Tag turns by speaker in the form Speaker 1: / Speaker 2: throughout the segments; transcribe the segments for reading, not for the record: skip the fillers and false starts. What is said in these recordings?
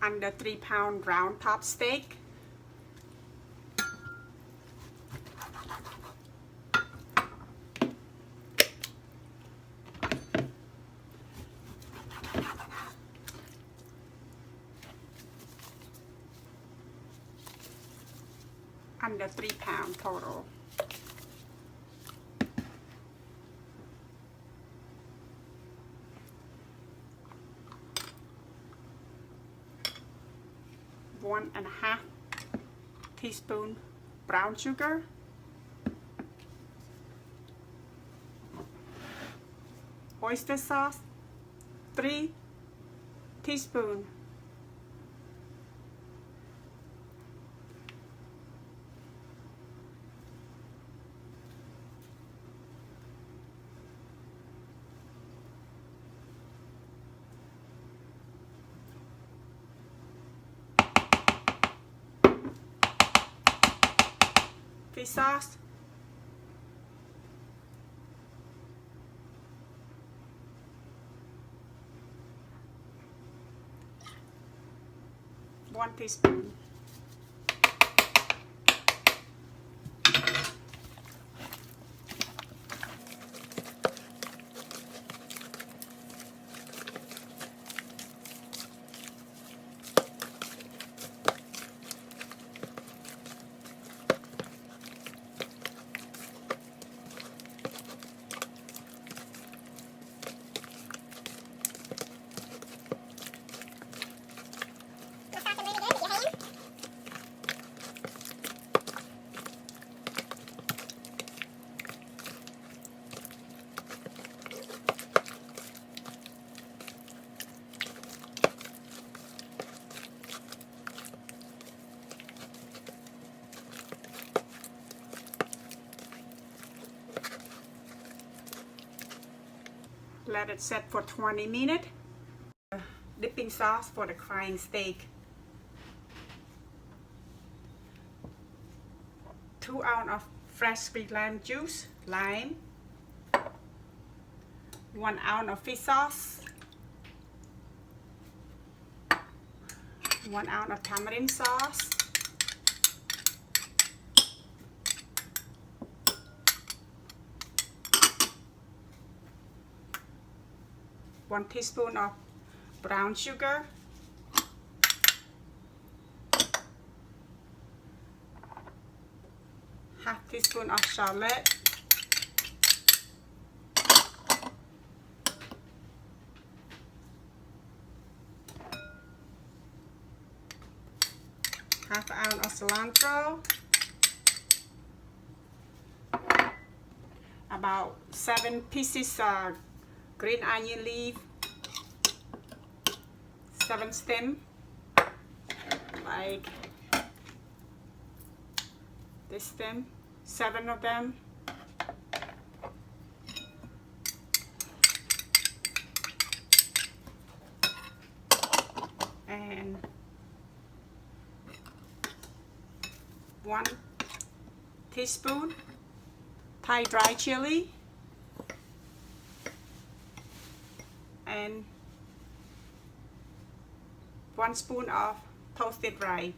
Speaker 1: under 3-pound round top steak. Under 3 pounds total. One and a half teaspoon brown sugar. Oyster sauce, 3 teaspoons. Fish sauce, one teaspoon. Let it set for 20 minutes. Dipping sauce for the crying steak. 2 ounces of fresh squeezed lime juice, lime. 1 ounce of fish sauce. 1 ounce of tamarind sauce. 1 teaspoon of brown sugar, half teaspoon of shallot, half ounce of cilantro, about 7 pieces of green onion leaf, 7 stem, like this stem, 7 of them. And 1 teaspoon Thai dry chili. And 1 spoon of toasted rice.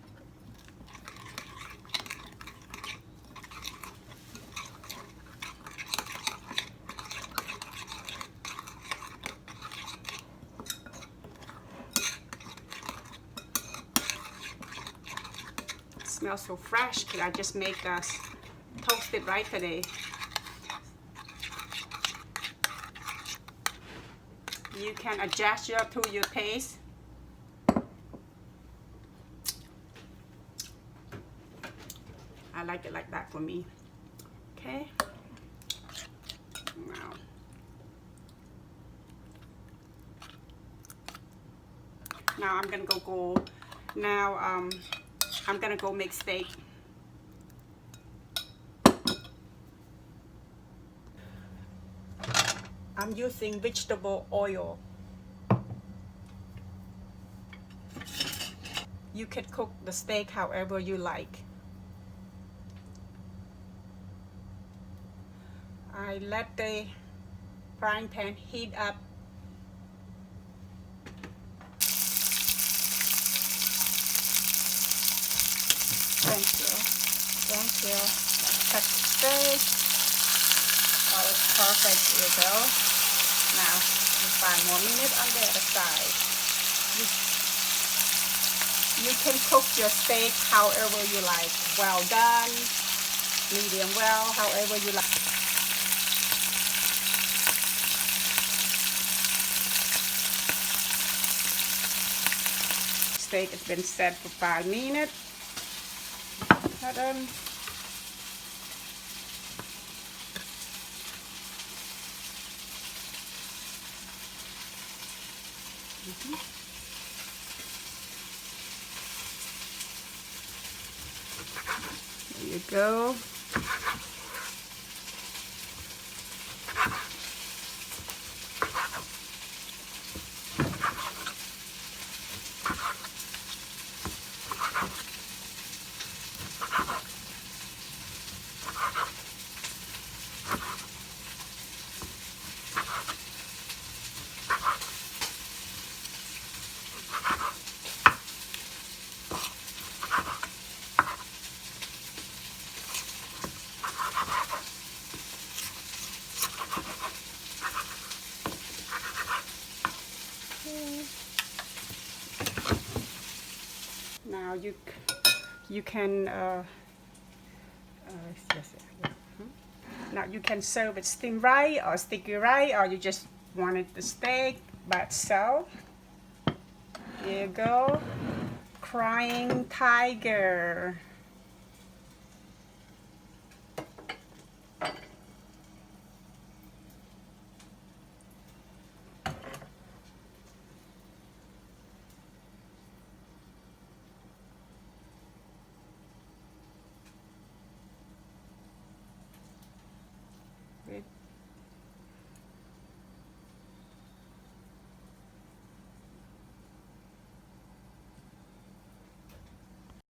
Speaker 1: It smells so fresh because I just make toasted rice today. You can adjust to your taste. I like it like that for me. Okay. Now I'm gonna go. Now I'm gonna go make steak. I'm using vegetable oil. You can cook the steak however you like. I let the frying pan heat up. Thank you. Thank you. Check the steak. Oh, it's perfect. Here you go. Now, 5 more minutes on the other side. You can cook your steak however you like. Well done, medium well, however you like. Steak has been set for 5 minutes. There you go. Now you can now you can serve it steamed rice or sticky rice, or you just wanted the steak by itself. Here you go, crying tiger. With